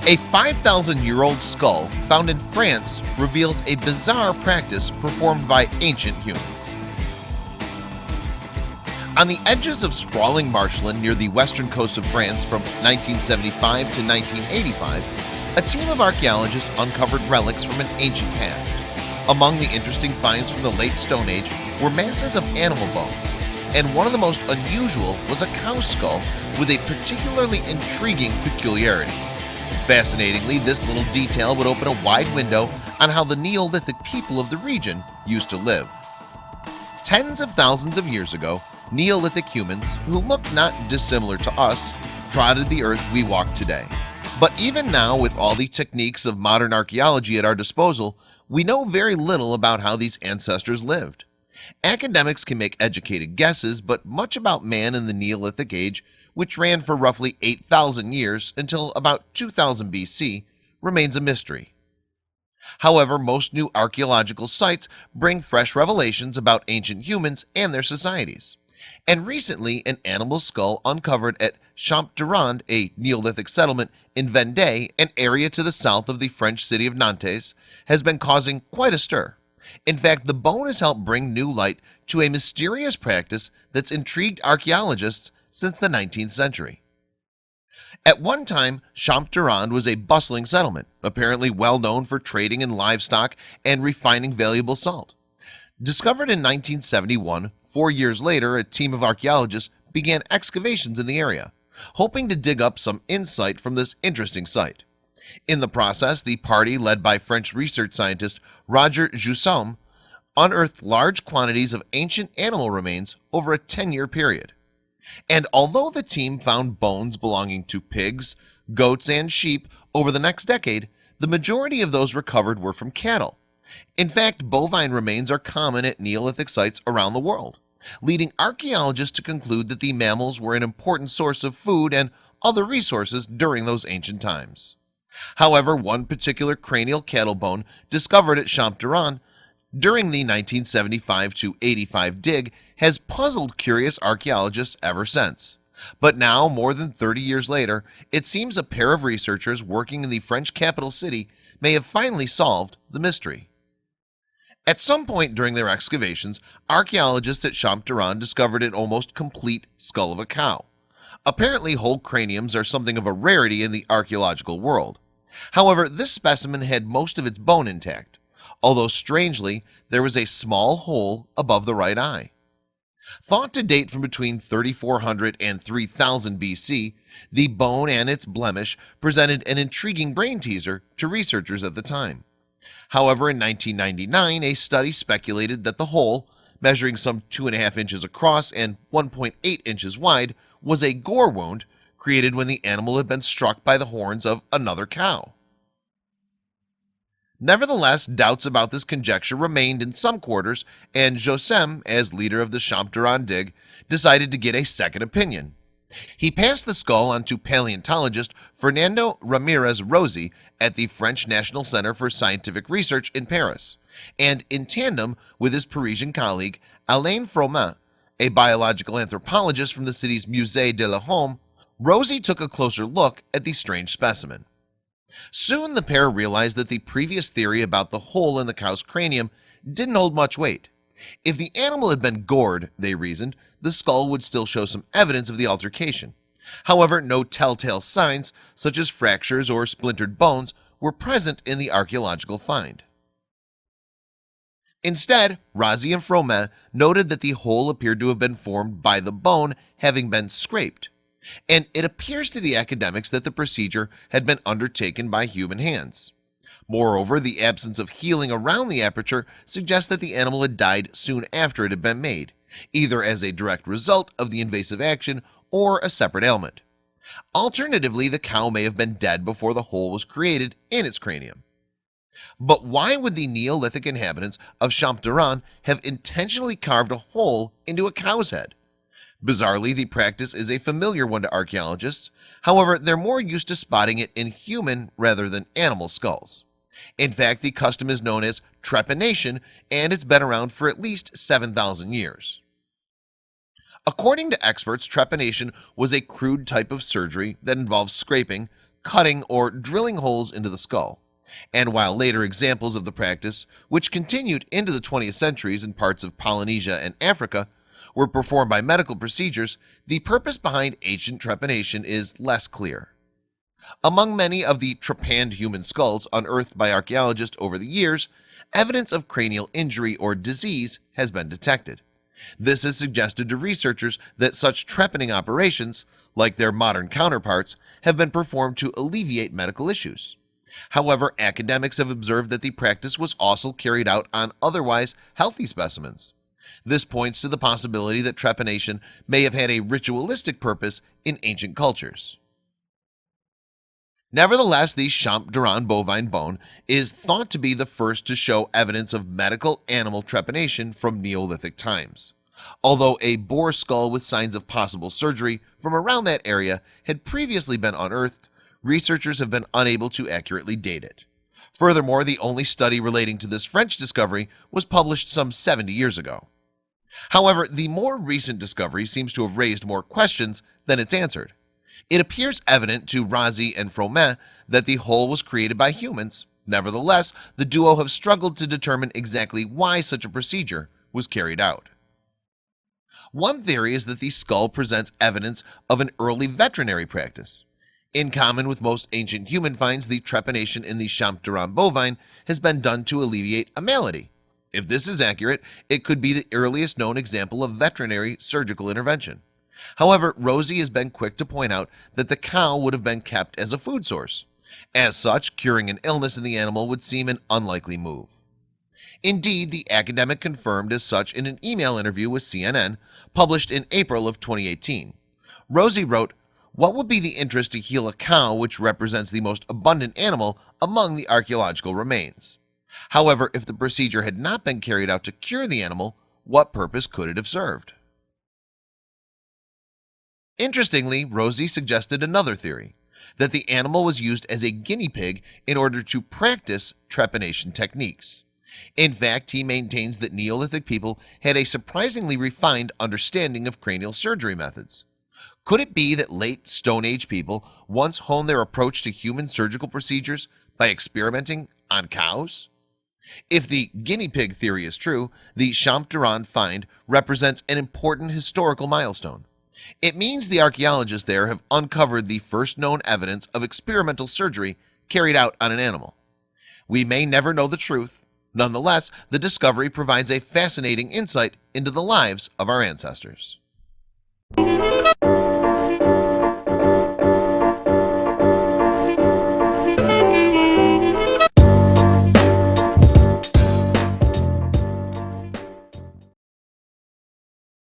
A 5,000-year-old skull found in France reveals a bizarre practice performed by ancient humans. On the edges of sprawling marshland near the western coast of France from 1975 to 1985, a team of archaeologists uncovered relics from an ancient past. Among the interesting finds from the late Stone Age were masses of animal bones, and one of the most unusual was a cow skull with a particularly intriguing peculiarity. Fascinatingly, this little detail would open a wide window on how the Neolithic people of the region used to live. Tens of thousands of years ago, Neolithic humans, who looked not dissimilar to us, trotted the earth we walk today. But even now, with all the techniques of modern archaeology at our disposal, we know very little about how these ancestors lived. Academics can make educated guesses, but much about man in the Neolithic age, which ran for roughly 8,000 years until about 2000 BC, remains a mystery. However, most new archaeological sites bring fresh revelations about ancient humans and their societies. And recently, an animal skull uncovered at Champ-Durand, a Neolithic settlement in Vendée, an area to the south of the French city of Nantes, has been causing quite a stir. In fact, the bone has helped bring new light to a mysterious practice that's intrigued archaeologists since the 19th century. At one time, Champ-Durand was a bustling settlement, apparently well known for trading in livestock and refining valuable salt. Discovered in 1971, 4 years later, a team of archaeologists began excavations in the area, hoping to dig up some insight from this interesting site. In the process, the party, led by French research scientist Roger Jussom, unearthed large quantities of ancient animal remains over a 10-year period. And although the team found bones belonging to pigs, goats, and sheep over the next decade, the majority of those recovered were from cattle. In fact, bovine remains are common at Neolithic sites around the world, leading archaeologists to conclude that the mammals were an important source of food and other resources during those ancient times. However, one particular cranial cattle bone discovered at Champ-Durand during the 1975 to 85 dig has puzzled curious archaeologists ever since. But now, more than 30 years later, it seems a pair of researchers working in the French capital city may have finally solved the mystery. At some point during their excavations, archaeologists at Champ-Durand discovered an almost complete skull of a cow. Apparently, whole craniums are something of a rarity in the archaeological world. However, this specimen had most of its bone intact, although strangely, there was a small hole above the right eye. Thought to date from between 3,400 and 3,000 BC, the bone and its blemish presented an intriguing brain teaser to researchers at the time. However, in 1999, a study speculated that the hole, measuring some 2.5 inches across and 1.8 inches wide, was a gore wound created when the animal had been struck by the horns of another cow. Nevertheless, doubts about this conjecture remained in some quarters, and Jossem, as leader of the Champ-Durand dig, decided to get a second opinion. He passed the skull on to paleontologist Fernando Ramirez Rosi at the French National Center for Scientific Research in Paris, and in tandem with his Parisian colleague Alain Froment, a biological anthropologist from the city's Musée de l'Homme, Rosi took a closer look at the strange specimen. Soon the pair realized that the previous theory about the hole in the cow's cranium didn't hold much weight. If the animal had been gored, they reasoned, the skull would still show some evidence of the altercation. However, no telltale signs, such as fractures or splintered bones, were present in the archaeological find. Instead, Rosi and Froment noted that the hole appeared to have been formed by the bone having been scraped, and it appears to the academics that the procedure had been undertaken by human hands. Moreover, the absence of healing around the aperture suggests that the animal had died soon after it had been made, either as a direct result of the invasive action or a separate ailment. Alternatively, the cow may have been dead before the hole was created in its cranium. But why would the Neolithic inhabitants of Champ-Durand have intentionally carved a hole into a cow's head? Bizarrely, the practice is a familiar one to archaeologists. However, they're more used to spotting it in human rather than animal skulls. In fact, the custom is known as trepanation, and it's been around for at least 7,000 years. According to experts, trepanation was a crude type of surgery that involves scraping, cutting or drilling holes into the skull. And while later examples of the practice, which continued into the 20th centuries in parts of Polynesia and Africa, were performed by medical procedures, the purpose behind ancient trepanation is less clear. Among many of the trepanned human skulls unearthed by archaeologists over the years, evidence of cranial injury or disease has been detected. This has suggested to researchers that such trepanning operations, like their modern counterparts, have been performed to alleviate medical issues. However, academics have observed that the practice was also carried out on otherwise healthy specimens. This points to the possibility that trepanation may have had a ritualistic purpose in ancient cultures. Nevertheless, the Champ-Durand bovine bone is thought to be the first to show evidence of medical animal trepanation from Neolithic times. Although a boar skull with signs of possible surgery from around that area had previously been unearthed, researchers have been unable to accurately date it. Furthermore, the only study relating to this French discovery was published some 70 years ago. However, the more recent discovery seems to have raised more questions than it's answered. It appears evident to Razi and Froment that the hole was created by humans. Nevertheless, the duo have struggled to determine exactly why such a procedure was carried out. One theory is that the skull presents evidence of an early veterinary practice. In common with most ancient human finds, the trepanation in the Champ-Durand bovine has been done to alleviate a malady. If this is accurate, it could be the earliest known example of veterinary surgical intervention. However, Rosie has been quick to point out that the cow would have been kept as a food source. As such, curing an illness in the animal would seem an unlikely move. Indeed, the academic confirmed as such in an email interview with CNN published in April of 2018. Rosie wrote, "What would be the interest to heal a cow which represents the most abundant animal among the archaeological remains? However, if the procedure had not been carried out to cure the animal, what purpose could it have served?" Interestingly, Rosie suggested another theory, that the animal was used as a guinea pig in order to practice trepanation techniques. In fact, he maintains that Neolithic people had a surprisingly refined understanding of cranial surgery methods. Could it be that late Stone Age people once honed their approach to human surgical procedures by experimenting on cows? If the guinea pig theory is true, the Champ-Durand find represents an important historical milestone. It means the archaeologists there have uncovered the first known evidence of experimental surgery carried out on an animal. We may never know the truth. Nonetheless, the discovery provides a fascinating insight into the lives of our ancestors.